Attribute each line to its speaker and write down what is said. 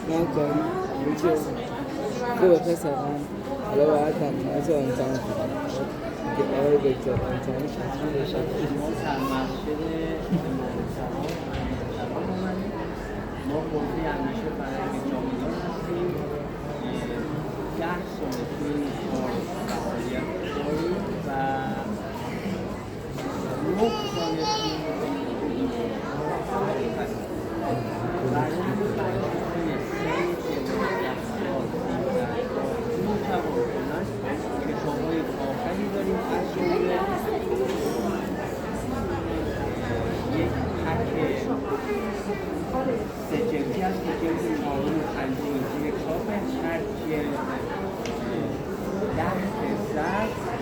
Speaker 1: من کنم میشه خوبه پسر من حالا باید تنظیمات رو امتحان کنم که آقای دکتر امتحان شخصی باشم
Speaker 2: ما سرمسجد امام اومدیم ما قوضی همیشه برای جامعه هستیم 10 سال توی این کار فعالیت داریم و 9 سال کتاب‌های کافی داریم از جمله یک پک 3 جلدی هست که جلد 4 و 5 جلدی کتابه، هر جلد 10 فصل است